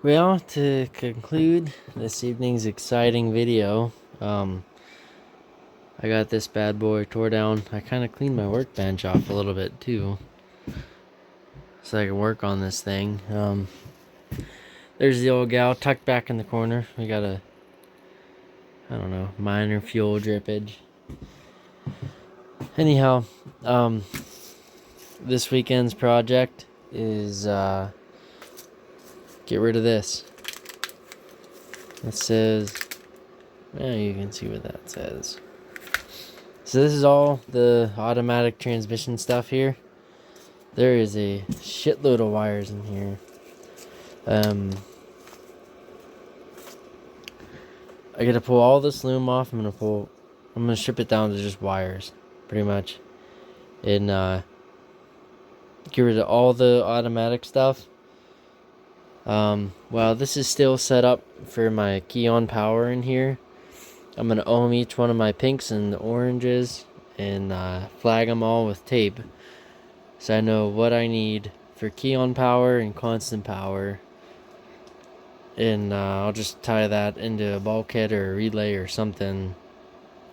Well, to conclude this evening's exciting video, I got this bad boy tore down. I kind of cleaned my workbench off a little bit too, so I can work on this thing. There's the old gal tucked back in the corner. We got a, I don't know, minor fuel drippage. Anyhow, this weekend's project is get rid of this. It says, you can see what that says. So this is all the automatic transmission stuff here. There is a shitload of wires in here. I gotta pull all this loom off. I'm gonna strip it down to just wires, pretty much. And get rid of all the automatic stuff. Well, this is still set up for my key on power in here. I'm gonna ohm each one of my pinks and oranges and flag them all with tape, so I know what I need for key on power and constant power. And I'll just tie that into a bulkhead or a relay or something,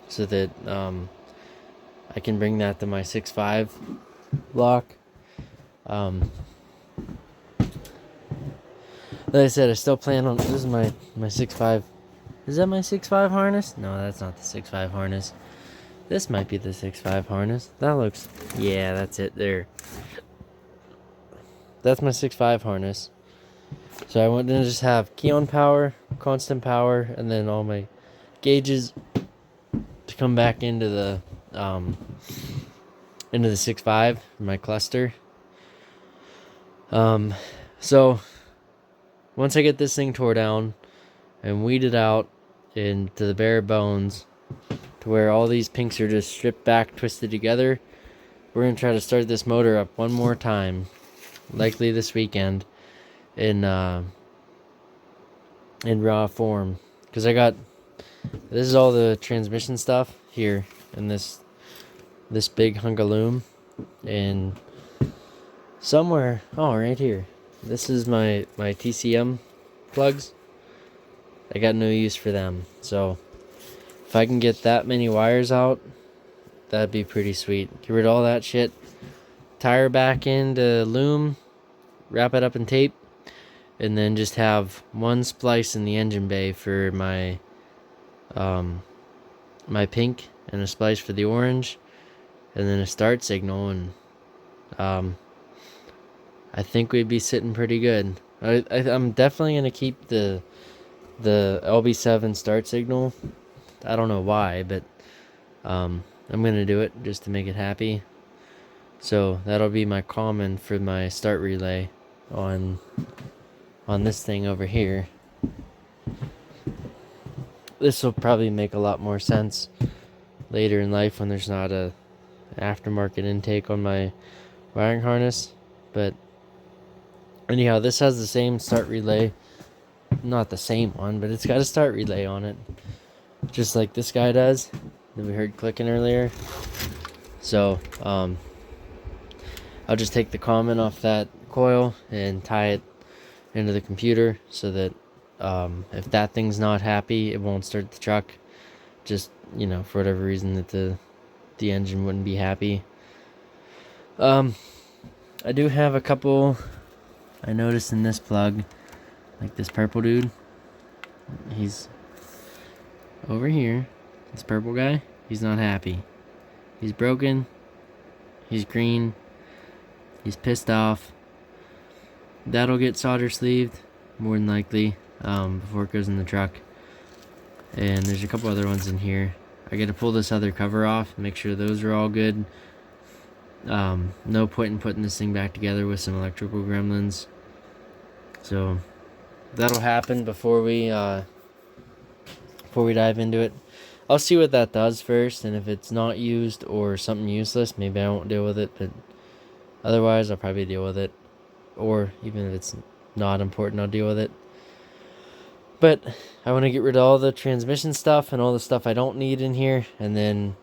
so that I can bring that to my 6.5 block. Like I said, I still plan on, this is my 6.5. Is that my 6.5 harness? No, that's not the 6.5 harness. This might be the 6.5 harness. That looks, yeah, that's it there. That's my 6.5 harness. So I want to just have key on power, constant power, and then all my gauges to come back into the 6.5, my cluster. So once I get this thing tore down and weeded out into the bare bones, to where all these pinks are just stripped back, twisted together, we're going to try to start this motor up one more time, likely this weekend, in raw form. Because I got, this is all the transmission stuff here in this big hunk of loom. And somewhere, right here, this is my TCM plugs. I got no use for them, so if I can get that many wires out, that'd be pretty sweet. Get rid of all that shit, tie her back into loom, wrap it up in tape, and then just have one splice in the engine bay for my my pink, and a splice for the orange, and then a start signal, and I think we'd be sitting pretty good. I'm definitely gonna keep the LB7 start signal. I don't know why, but I'm gonna do it just to make it happy. So that'll be my common for my start relay on this thing over here. This will probably make a lot more sense later in life when there's not a aftermarket intake on my wiring harness. But anyhow, this has the same start relay. Not the same one, but it's got a start relay on it, just like this guy does that we heard clicking earlier. So I'll just take the common off that coil and tie it into the computer, so that if that thing's not happy, it won't start the truck. Just, for whatever reason that the engine wouldn't be happy. I do have a couple I noticed in this plug, like this purple dude. He's over here. This purple guy, he's not happy. He's broken. He's green. He's pissed off. That'll get solder sleeved, more than likely, before it goes in the truck. And there's a couple other ones in here. I got to pull this other cover off, make sure those are all good. No point in putting this thing back together with some electrical gremlins. So that'll happen before we dive into it. I'll see what that does first, and if it's not used or something useless, maybe I won't deal with it, but otherwise I'll probably deal with it. Or even if it's not important, I'll deal with it. But I want to get rid of all the transmission stuff and all the stuff I don't need in here, and then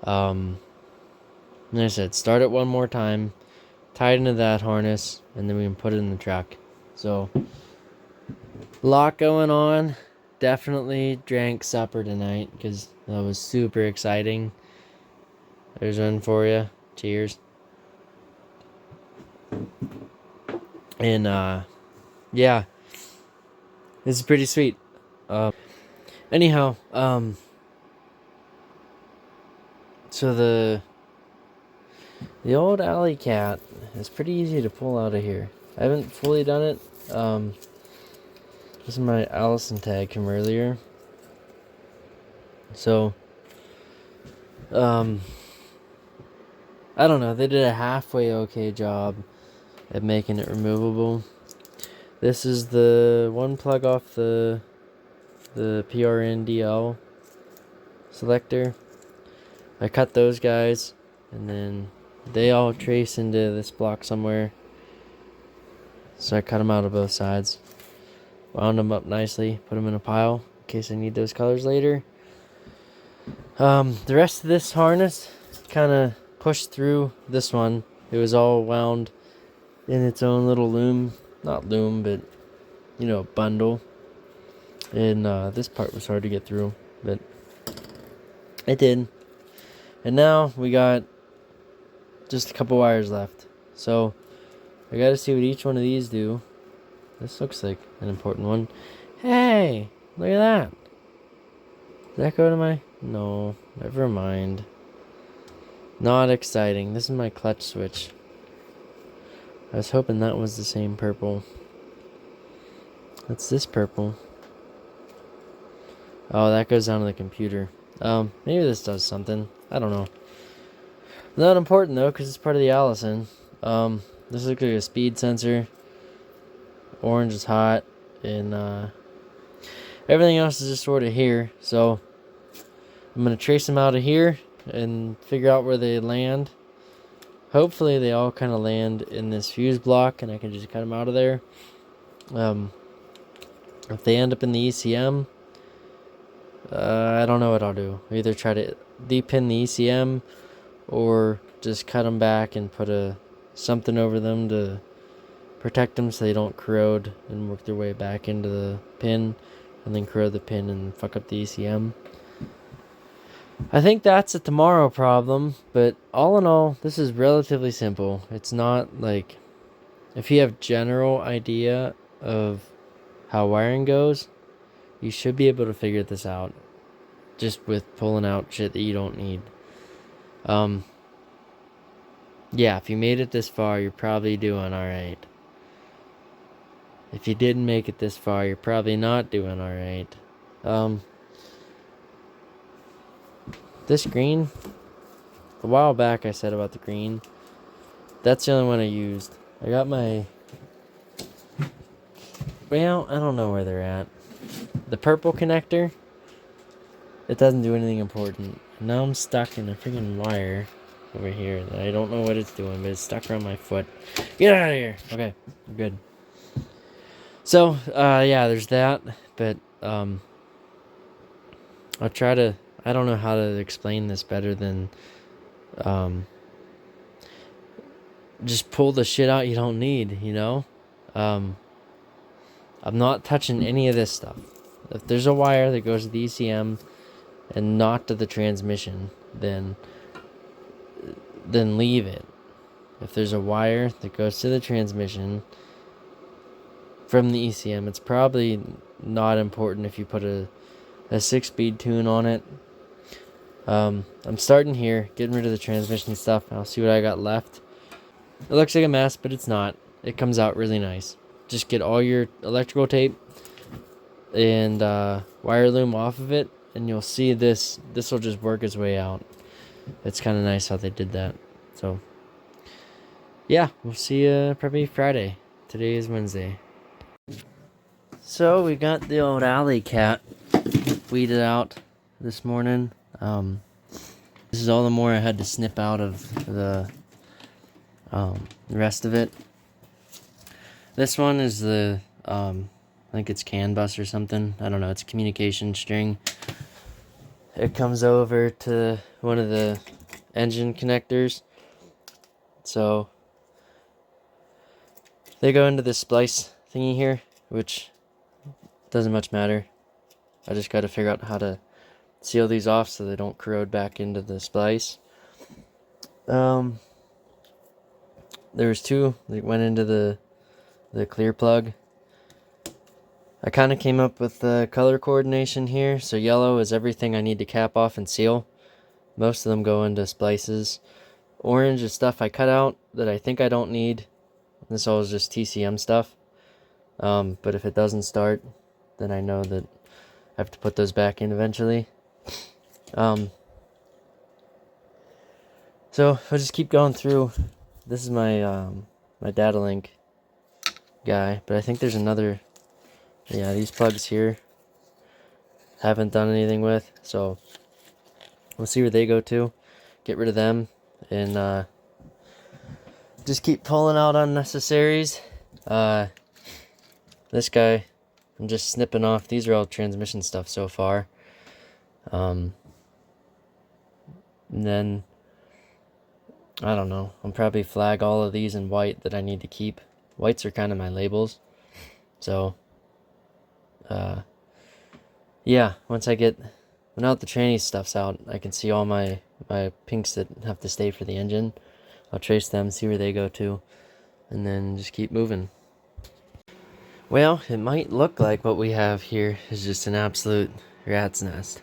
like I said, start it one more time, tie it into that harness, and then we can put it in the truck. So Lot going on. Definitely drank supper tonight because that was super exciting. There's one for you. Cheers. And yeah, this is pretty sweet. Anyhow, so the old alley cat is pretty easy to pull out of here. I haven't fully done it. This is my Allison tag from earlier. So, I don't know. They did a halfway okay job at making it removable. This is the one plug off the PRNDL selector. I cut those guys, and then they all trace into this block somewhere. So I cut them out of both sides. Wound them up nicely, put them in a pile in case I need those colors later. The rest of this harness kind of pushed through this one. It was all wound in its own little loom. Not loom, but, you know, bundle. And this part was hard to get through, but it did. And now we got just a couple wires left. So I gotta see what each one of these do. This looks like an important one. Hey, look at that. Did that go to my... No, never mind. Not exciting. This is my clutch switch. I was hoping that was the same purple. That's this purple. Oh, that goes down to the computer. Maybe this does something. I don't know. Not important though, because it's part of the Allison. This looks like a speed sensor. Orange is hot, and everything else is just sort of here. So I'm gonna trace them out of here and figure out where they land. Hopefully they all kind of land in this fuse block, and I can just cut them out of there. If they end up in the ECM, I don't know what I'll do. Either try to depin the ECM, or just cut them back and put something over them to protect them so they don't corrode and work their way back into the pin, and then corrode the pin and fuck up the ECM. I think that's a tomorrow problem, but all in all, this is relatively simple. It's not like, if you have general idea of how wiring goes, you should be able to figure this out just with pulling out shit that you don't need. Yeah, if you made it this far, you're probably doing alright. If you didn't make it this far, you're probably not doing alright. This green, a while back I said about the green, that's the only one I used. I got my, well, I don't know where they're at. The purple connector, it doesn't do anything important. Now I'm stuck in a freaking wire over here that I don't know what it's doing, but it's stuck around my foot. Get out of here! Okay, I'm good. So, yeah, there's that, but, I'll try to, I don't know how to explain this better than, just pull the shit out you don't need, you know? I'm not touching any of this stuff. If there's a wire that goes to the ECM and not to the transmission, then leave it. If there's a wire that goes to the transmission from the ECM, it's probably not important if you put a 6-speed tune on it. I'm starting here, getting rid of the transmission stuff. I'll see what I got left. It looks like a mess, but it's not. It comes out really nice. Just get all your electrical tape and wire loom off of it, and you'll see this will just work its way out. It's kind of nice how they did that. So yeah, we'll see you probably Friday. Today is Wednesday. So we got the old alley cat weeded out this morning. This is all the more I had to snip out of the rest of it. This one is the I think it's CAN bus or something. I don't know. It's a communication string. It comes over to one of the engine connectors. So they go into this splice thingy here, which Doesn't much matter. I just got to figure out how to seal these off so they don't corrode back into the splice. There's two that went into the clear plug. I kind of came up with the color coordination here. So yellow is everything I need to cap off and seal. Most of them go into splices. Orange is stuff I cut out that I think I don't need. This all is just TCM stuff. But if it doesn't start, then I know that I have to put those back in eventually. So I'll just keep going through. This is my my data link guy, but I think there's another. Yeah, these plugs here haven't done anything with, so we'll see where they go to. Get rid of them and just keep pulling out unnecessaries. This guy, I'm just snipping off. These are all transmission stuff so far. And then I don't know. I'll probably flag all of these in white that I need to keep. Whites are kind of my labels. So, yeah, once the tranny stuff's out, I can see all my pinks that have to stay for the engine. I'll trace them, see where they go to, and then just keep moving. Well, it might look like what we have here is just an absolute rat's nest.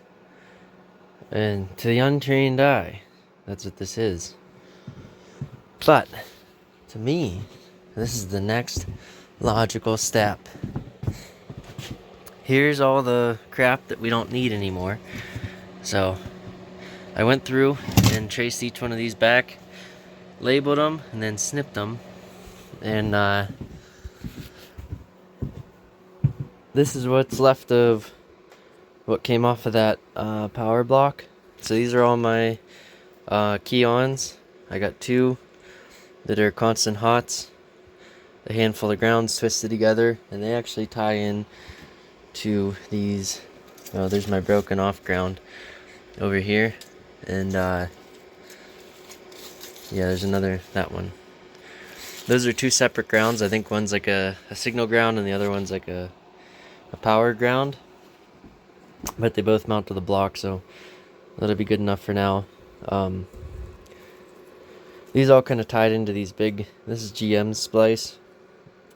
And to the untrained eye, that's what this is. But, to me, this is the next logical step. Here's all the crap that we don't need anymore. So, I went through and traced each one of these back, labeled them, and then snipped them. And, this is what's left of what came off of that power block. So these are all my key-ons. I got two that are constant hots, a handful of grounds twisted together, and they actually tie in to these. Oh, there's my broken off ground over here, and yeah, there's another, that one. Those are two separate grounds. I think one's like a signal ground and the other one's like a power ground, but they both mount to the block, so that'll be good enough for now. These all kind of tied into these big, this is GM's splice.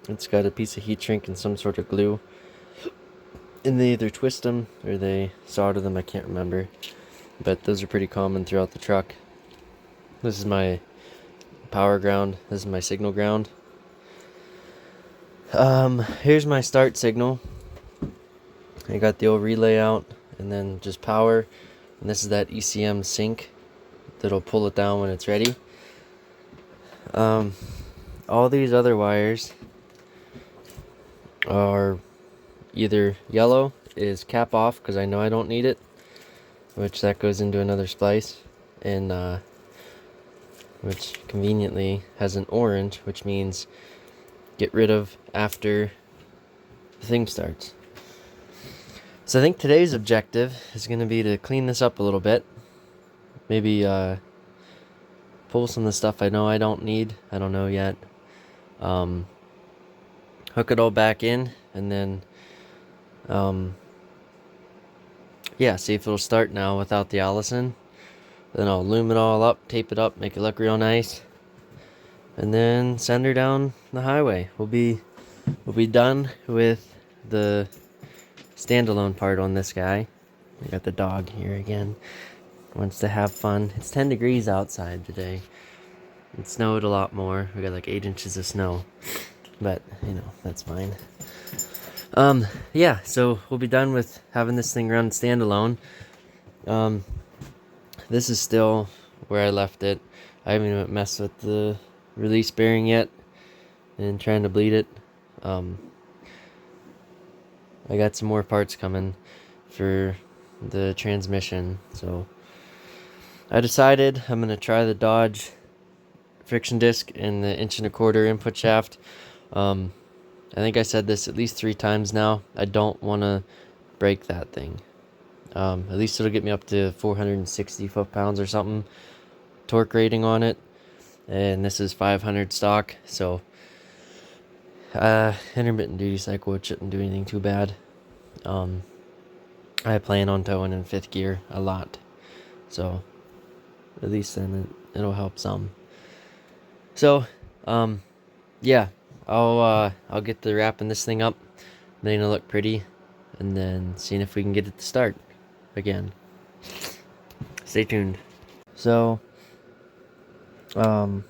It's got a piece of heat shrink and some sort of glue, and they either twist them or they solder them, I can't remember, but those are pretty common throughout the truck. This is my power ground, this is my signal ground. Here's my start signal. I got the old relay out, and then just power, and this is that ECM sync that'll pull it down when it's ready. All these other wires are either yellow is cap off because I know I don't need it, which that goes into another splice, and which conveniently has an orange, which means get rid of after the thing starts. So I think today's objective is going to be to clean this up a little bit. Maybe pull some of the stuff I know I don't need. I don't know yet. Hook it all back in, and then yeah, see if it'll start now without the Allison. Then I'll loom it all up, tape it up, make it look real nice, and then send her down the highway. We'll be done with the standalone part on this guy. I got the dog here again. Wants to have fun. It's 10 degrees outside today. It snowed a lot more. We got like 8 inches of snow. But, you know, that's fine. Yeah, so we'll be done with having this thing run standalone. This is still where I left it. I haven't even messed with the release bearing yet and trying to bleed it. I got some more parts coming for the transmission, so I decided I'm going to try the Dodge friction disc and the 1 1/4 input shaft. I think I said this at least 3 times now. I don't want to break that thing. At least it'll get me up to 460 foot-pounds or something torque rating on it, and this is 500 stock, so intermittent duty cycle, it shouldn't do anything too bad. I plan on towing in 5th gear a lot, so at least then it'll help some. So, yeah, I'll get to wrapping this thing up, making it look pretty, and then seeing if we can get it to start again. Stay tuned. So, I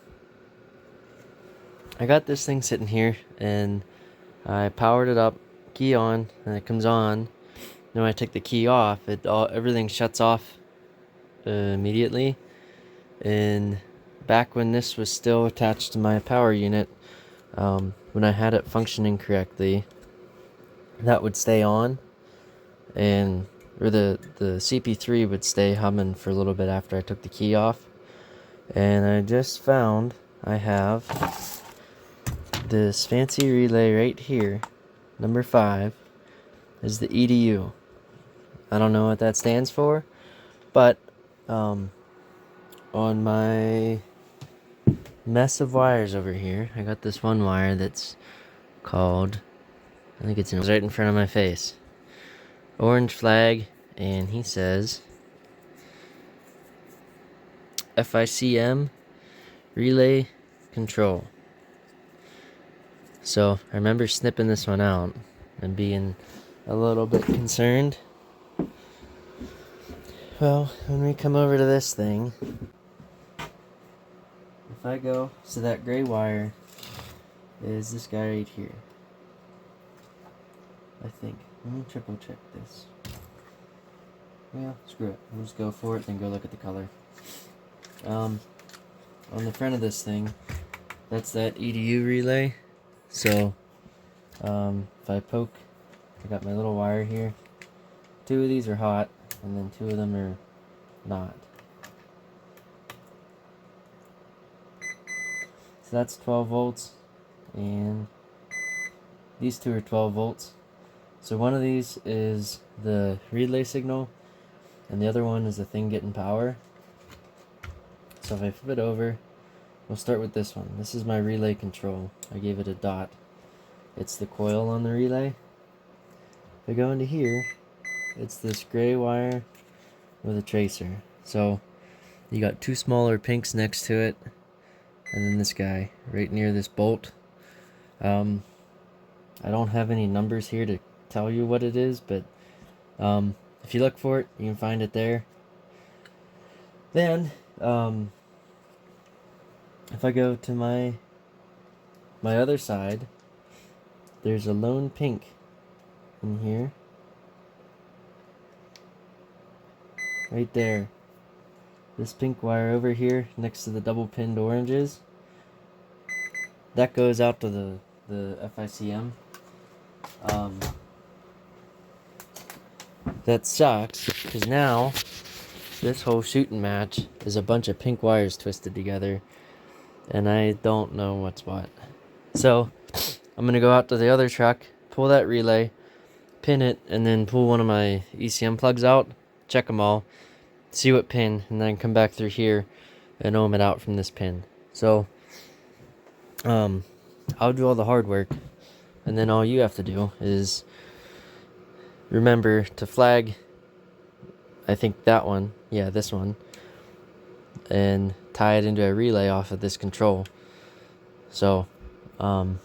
got this thing sitting here, and I powered it up, key on, and it comes on. Then when I take the key off, everything shuts off immediately. And back when this was still attached to my power unit, when I had it functioning correctly, that would stay on, or the CP3 would stay humming for a little bit after I took the key off. And I just found I have this fancy relay right here, number 5, is the EDU. I don't know what that stands for, but on my mess of wires over here, I got this one wire that's called, I think it's right in front of my face, orange flag, and he says FICM relay control. So I remember snipping this one out and being a little bit concerned. Well, when we come over to this thing, if I go, so that gray wire is this guy right here, I think. Let me triple check this. Yeah, screw it. We'll just go for it, then go look at the color. On the front of this thing, that's that EDU relay. So, if I poke, I got my little wire here. 2 of these are hot, and then 2 of them are not. So that's 12 volts, and these 2 are 12 volts. So one of these is the relay signal, and the other one is the thing getting power. So if I flip it over, we'll start with this one. This is my relay control. I gave it a dot. It's the coil on the relay. If I go into here, it's this gray wire with a tracer. So you got 2 smaller pinks next to it, and then this guy right near this bolt. I don't have any numbers here to tell you what it is, but if you look for it, you can find it there. Then if I go to my other side, there's a lone pink in here, right there. This pink wire over here next to the double pinned oranges, that goes out to the FICM. That sucks, because now this whole shooting match is a bunch of pink wires twisted together, and I don't know what's what. So I'm gonna go out to the other truck, pull that relay, pin it, and then pull one of my ECM plugs out, check them all, see what pin, and then come back through here and ohm it out from this pin. So I'll do all the hard work, and then all you have to do is remember to flag, I think that one, yeah, this one, and tie it into a relay off of this control. So then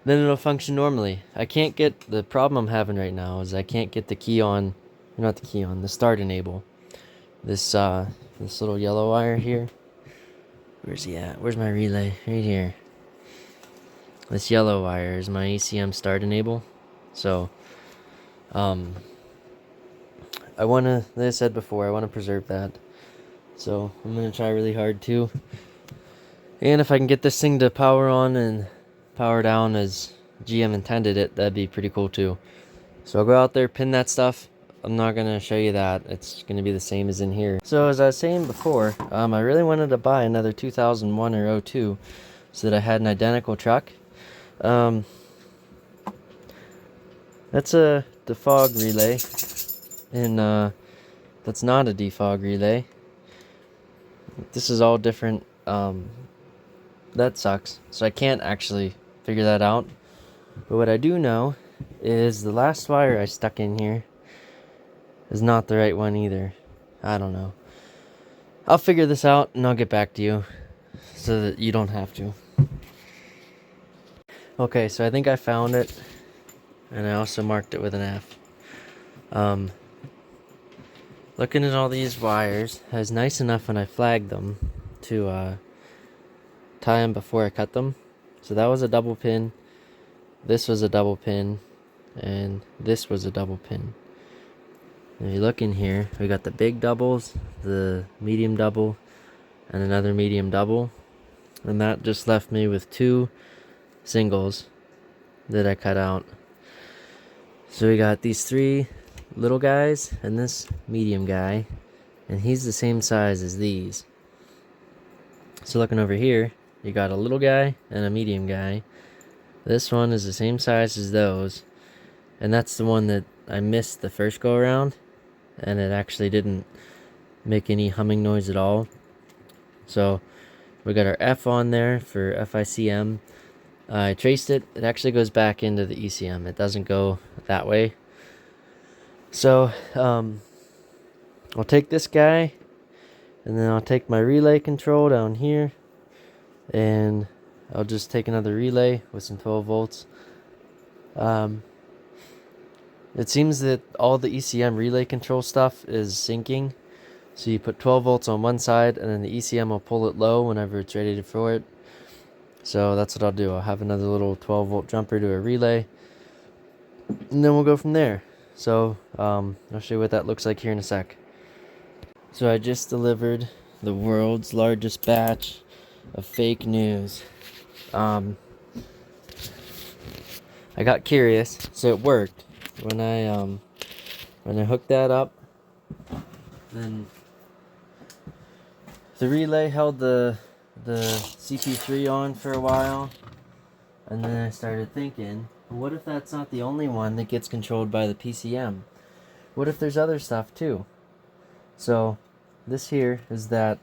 it'll function normally. I can't get, the problem I'm having right now is I can't get the key on, not the key on, the start enable. This little yellow wire here. Where's he at? Where's my relay? Right here. This yellow wire is my ECM start enable. So I wanna, like I said before, I wanna preserve that. So I'm gonna try really hard too. And if I can get this thing to power on and power down as GM intended it, that'd be pretty cool too. So I'll go out there, pin that stuff. I'm not gonna show you that. It's gonna be the same as in here. So as I was saying before, I really wanted to buy another 2001 or 02 so that I had an identical truck. That's a defog relay, and that's not a defog relay. This is all different. That sucks. So I can't actually figure that out. But what I do know is the last wire I stuck in here is not the right one either. I don't know. I'll figure this out and I'll get back to you so that you don't have to. Okay, so I think I found it, and I also marked it with an F. Looking at all these wires, I was nice enough when I flagged them to tie them before I cut them. So that was a double pin, this was a double pin, and this was a double pin. If you look in here, we got the big doubles, the medium double, and another medium double. And that just left me with 2 singles that I cut out. So we got these 3 little guys and this medium guy, and he's the same size as these. So looking over here, you got a little guy and a medium guy. This one is the same size as those, and that's the one that I missed the first go around, and it actually didn't make any humming noise at all. So we got our F on there for FICM. I traced it. It actually goes back into the ECM. It doesn't go that way. So I'll take this guy, and then I'll take my relay control down here, and I'll just take another relay with some 12 volts. It seems that all the ECM relay control stuff is syncing. So you put 12 volts on one side, and then the ECM will pull it low whenever it's ready for it. So that's what I'll do. I'll have another little 12 volt jumper to a relay, and then we'll go from there. So I'll show you what that looks like here in a sec. So I just delivered the world's largest batch of fake news. I got curious, so it worked. When I hooked that up, then the relay held the CP3 on for a while, and then I started thinking, what if that's not the only one that gets controlled by the PCM? What if there's other stuff too? So this here is that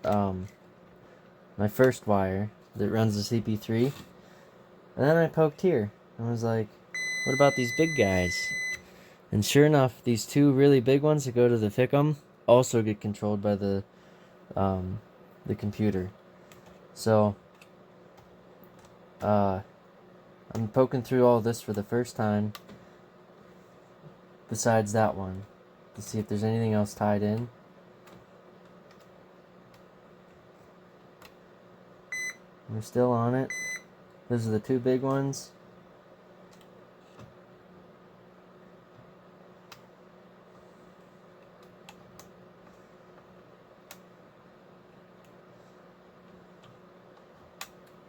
my first wire that runs the CP3, and then I poked here and was like, what about these big guys? And sure enough, these 2 really big ones that go to the FICM also get controlled by the computer. So I'm poking through all this for the first time, besides that one, to see if there's anything else tied in. We're still on it. Those are the 2 big ones.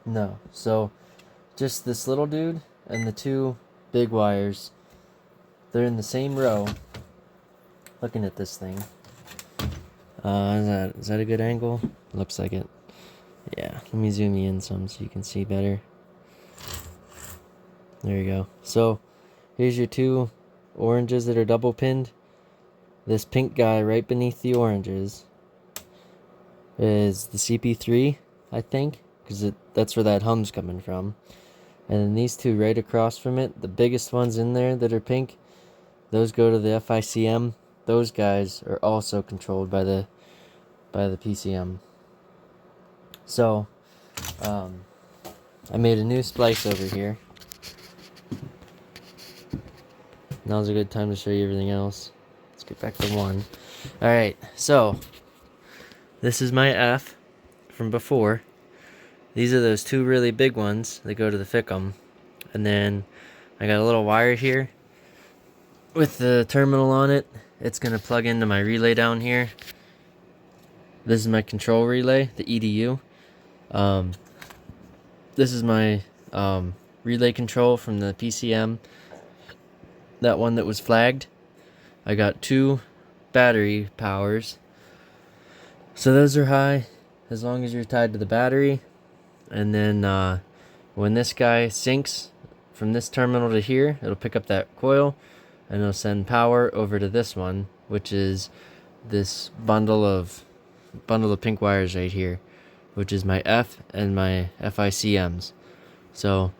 No, so just this little dude and the 2 big wires, they're in the same row. Looking at this thing, is that a good angle? Looks like it. Yeah, let me zoom you in some so you can see better. There you go. So here's your 2 oranges that are double pinned. This pink guy right beneath the oranges is the CP3, I think, because that's where that hum's coming from. And then these 2 right across from it, the biggest ones in there that are pink, those go to the FICM. Those guys are also controlled by the PCM. So I made a new splice over here. Now's a good time to show you everything else. Let's get back to 1. Alright, so this is my F from before. These are those 2 really big ones that go to the FICM. And then I got a little wire here with the terminal on it. It's going to plug into my relay down here. This is my control relay, the EDU. This is my relay control from the PCM. That one that was flagged. I got 2 battery powers. So those are high as long as you're tied to the battery. And then when this guy syncs from this terminal to here, it'll pick up that coil and it'll send power over to this one, which is this bundle of pink wires right here, which is my F and my FICMs. So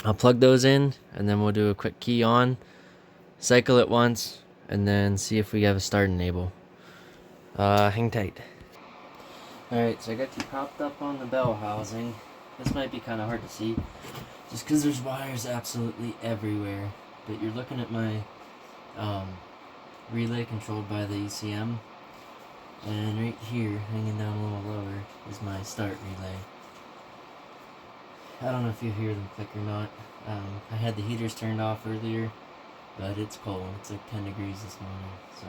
I'll plug those in, and then we'll do a quick key on, cycle it once, and then see if we have a start enable. Hang tight. Alright, so I got you propped up on the bell housing. This might be kind of hard to see, just because there's wires absolutely everywhere. But you're looking at my relay controlled by the ECM. And right here, hanging down a little lower, is my start relay. I don't know if you hear them click or not. I had the heaters turned off earlier, but it's cold. It's like 10 degrees this morning. So,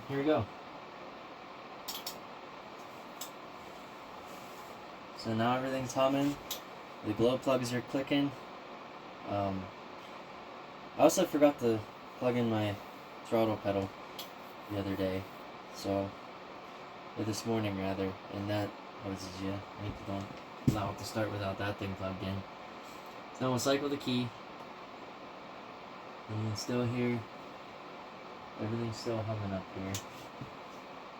here we go. So now everything's humming. The glow plugs are clicking. I also forgot to plug in my throttle pedal the other day. So, or this morning rather, and that was I don't allow it to start without that thing plugged in. So now we'll cycle the key, and you can still hear everything's still humming up here.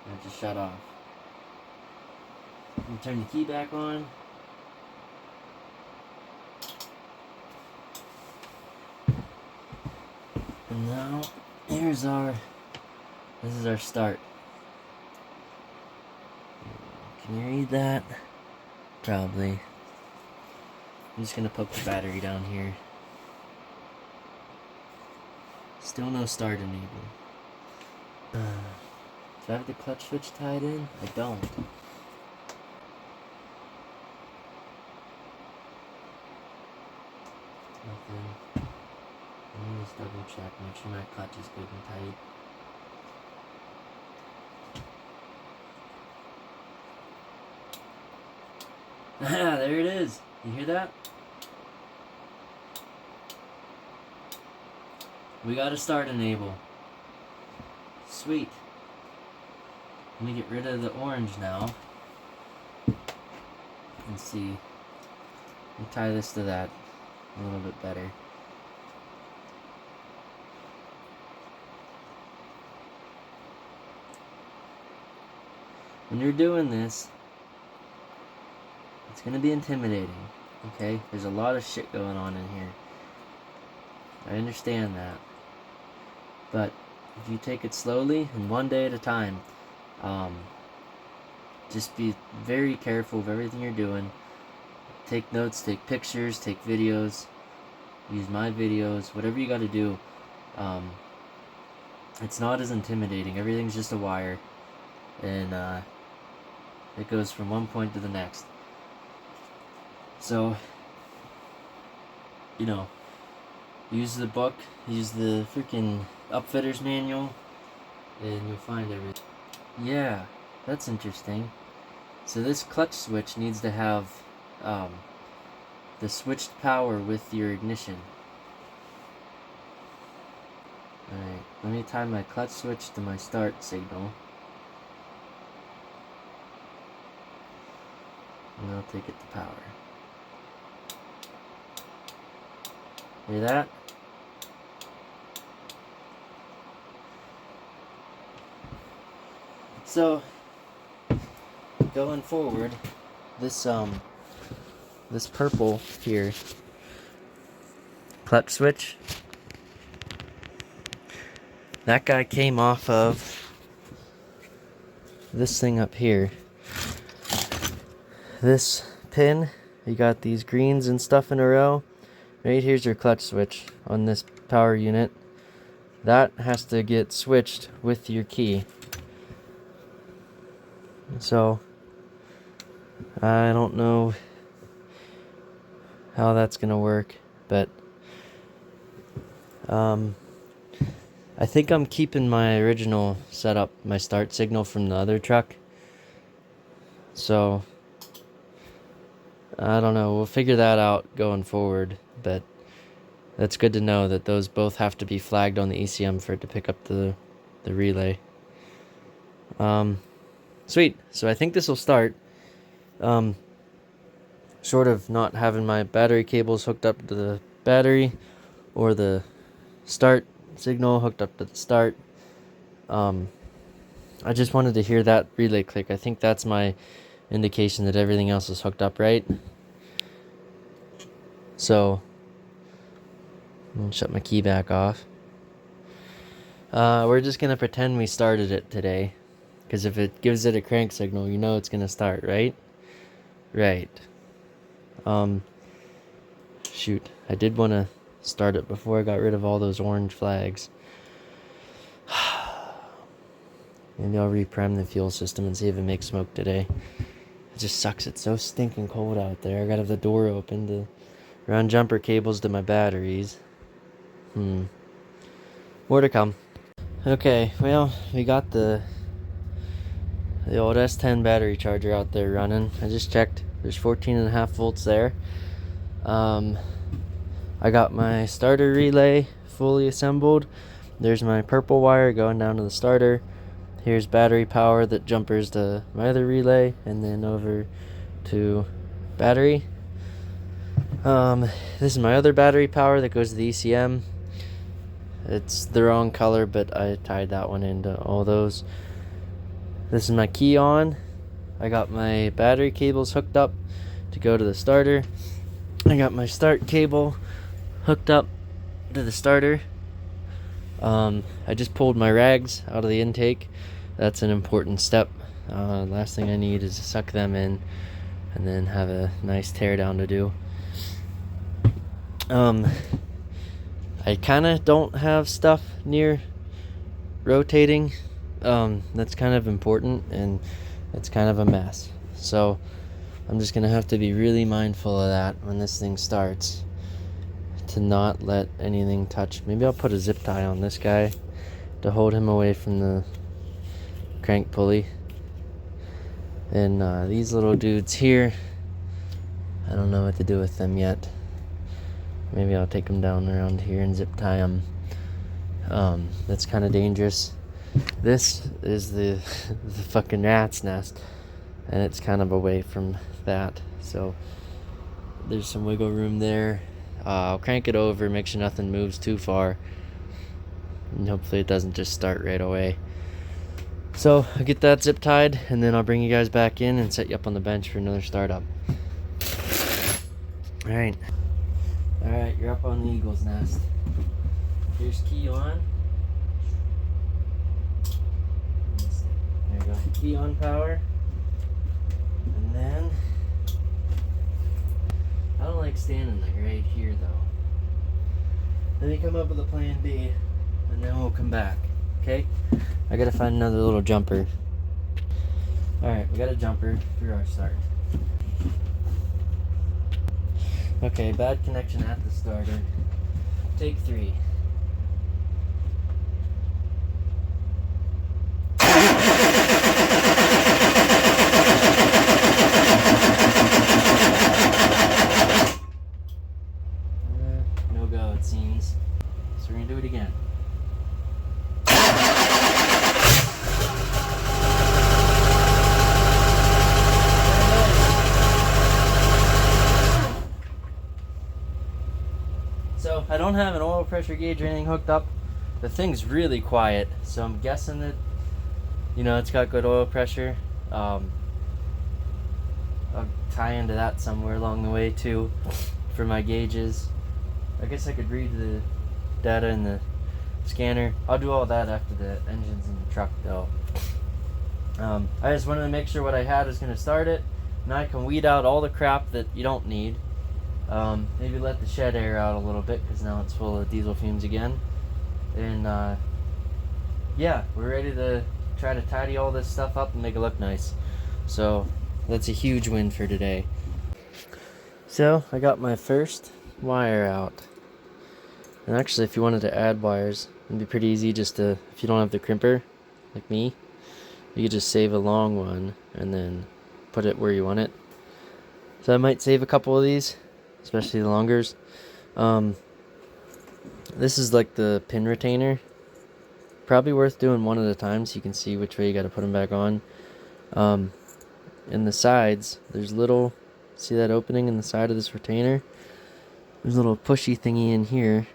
And it just shut off. And turn the key back on. And now this is our start. Can you read that? Probably. I'm just gonna poke the battery down here. Still no start enable. Do I have the clutch switch tied in? I don't. Nothing. Let me just double check, make sure my clutch is good and tight. Ah, there it is. You hear that? We got a start enable. Sweet. Let me get rid of the orange now. And see. Let me tie this to that a little bit better. When you're doing this, it's gonna be intimidating, okay? There's a lot of shit going on in here. I understand that. But if you take it slowly and one day at a time, just be very careful of everything you're doing. Take notes, take pictures, take videos, use my videos, whatever you gotta do. It's not as intimidating. Everything's just a wire, and it goes from one point to the next. So, use the book, use the freaking upfitter's manual, and you'll find everything. Yeah, that's interesting. So this clutch switch needs to have the switched power with your ignition. Alright, let me tie my clutch switch to my start signal. And I'll take it to power. Hear that? So, going forward, this purple here, clutch switch, that guy came off of this thing up here. This pin, you got these greens and stuff in a row. Right here's your clutch switch on this power unit. That has to get switched with your key. So, I don't know how that's gonna work, but I think I'm keeping my original setup, my start signal from the other truck. So, I don't know, we'll figure that out going forward, but that's good to know that those both have to be flagged on the ECM for it to pick up the relay. Sweet, so I think this will start. Sort of not having my battery cables hooked up to the battery, or the start signal hooked up to the start. I just wanted to hear that relay click. I think that's my indication that everything else is hooked up right. So I'm gonna shut my key back off. We're just gonna pretend we started it today, because if it gives it a crank signal, you know it's gonna start, right? Right. Shoot, I did want to start it before I got rid of all those orange flags. Maybe I'll reprime the fuel system and see if it makes smoke today. It just sucks. It's so stinking cold out there. I gotta have the door open to run jumper cables to my batteries. More to come. Okay, well, we got the old S10 battery charger out there running. I just checked. There's 14.5 volts there. I got my starter relay fully assembled. There's my purple wire going down to the starter. Here's battery power that jumpers to my other relay and then over to battery. This is my other battery power that goes to the ECM. It's the wrong color, but I tied that one into all those. This is my key on. I got my battery cables hooked up to go to the starter. I got my start cable hooked up to the starter. I just pulled my rags out of the intake. That's an important step. Last thing I need is to suck them in and then have a nice tear down to do. I kind of don't have stuff near rotating. That's kind of important, and it's kind of a mess. So I'm just gonna have to be really mindful of that when this thing starts, to not let anything touch. Maybe I'll put a zip tie on this guy to hold him away from the crank pulley. And these little dudes here, I don't know what to do with them yet. Maybe I'll take them down around here and zip tie them. That's kind of dangerous. This is the fucking rat's nest, and it's kind of away from that, so there's some wiggle room there. I'll crank it over, make sure nothing moves too far, and hopefully it doesn't just start right away. So I'll get that zip tied, and then I'll bring you guys back in and set you up on the bench for another startup. Alright, you're up on the eagle's nest. Here's key on. There you go, key on power. And then, I don't like standing like right here though. Let me come up with a plan B, and then we'll come back, okay? I gotta find another little jumper. Alright, we got a jumper for our start. Okay, bad connection at the starter. Take 3. No go, it seems. So we're gonna do it again. So I don't have an oil pressure gauge or anything hooked up. The thing's really quiet, so I'm guessing that, you know, it's got good oil pressure. I'll tie into that somewhere along the way too for my gauges. I guess I could read the data in the scanner. I'll do all that after the engine's in the truck though. I just wanted to make sure what I had is going to start it. Now I can weed out all the crap that you don't need. Maybe let the shed air out a little bit, because now it's full of diesel fumes again. And yeah, we're ready to try to tidy all this stuff up and make it look nice. So that's a huge win for today. So I got my first wire out. And actually, if you wanted to add wires, it'd be pretty easy just to, if you don't have the crimper like me, you could just save a long one and then put it where you want it. So I might save a couple of these, especially the longers. This is like the pin retainer. Probably worth doing one at a time so you can see which way you got to put them back on. In the sides, there's little, see that opening in the side of this retainer? There's a little pushy thingy in here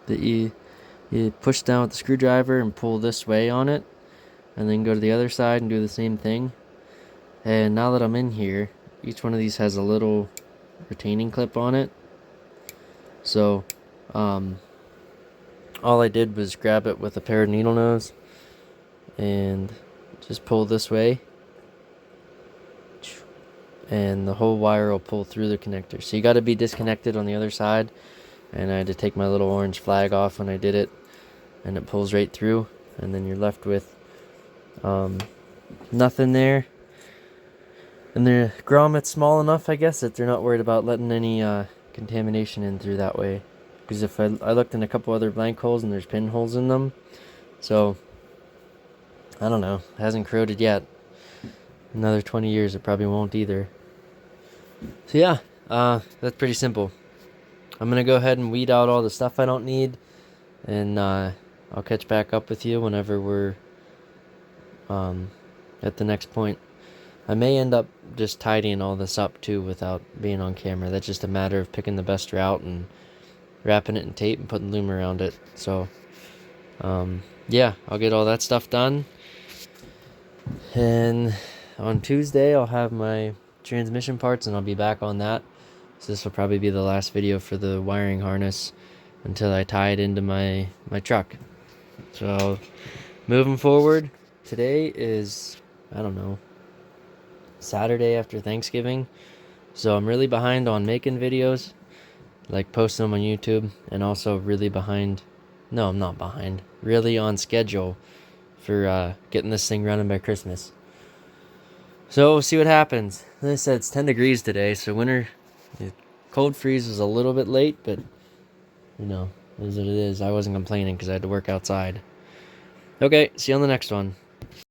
that you push down with the screwdriver and pull this way on it, and then go to the other side and do the same thing. And now that I'm in here, each one of these has a little retaining clip on it, So all I did was grab it with a pair of needle nose and just pull this way, and the whole wire will pull through the connector. So you got to be disconnected on the other side, and I had to take my little orange flag off when I did it, and it pulls right through, and then you're left with nothing there. And the grommet's small enough, I guess, that they're not worried about letting any contamination in through that way. Because if I looked in a couple other blank holes and there's pinholes in them, so I don't know, it hasn't corroded yet. Another 20 years it probably won't either. So yeah, that's pretty simple. I'm gonna go ahead and weed out all the stuff I don't need, and I'll catch back up with you whenever we're at the next point. I may end up just tidying all this up too without being on camera. That's just a matter of picking the best route and wrapping it in tape and putting loom around it. So yeah, I'll get all that stuff done, and on Tuesday I'll have my transmission parts and I'll be back on that. So this will probably be the last video for the wiring harness until I tie it into my truck. So moving forward, today is, I don't know, Saturday after Thanksgiving, so I'm really behind on making videos, like posting them on YouTube, and also really behind, no, I'm not behind, really on schedule for getting this thing running by Christmas. So we'll see what happens. As I said, it's 10 degrees today, so winter, cold freeze was a little bit late, but you know, it is what it is. I wasn't complaining because I had to work outside. Okay, see you on the next one.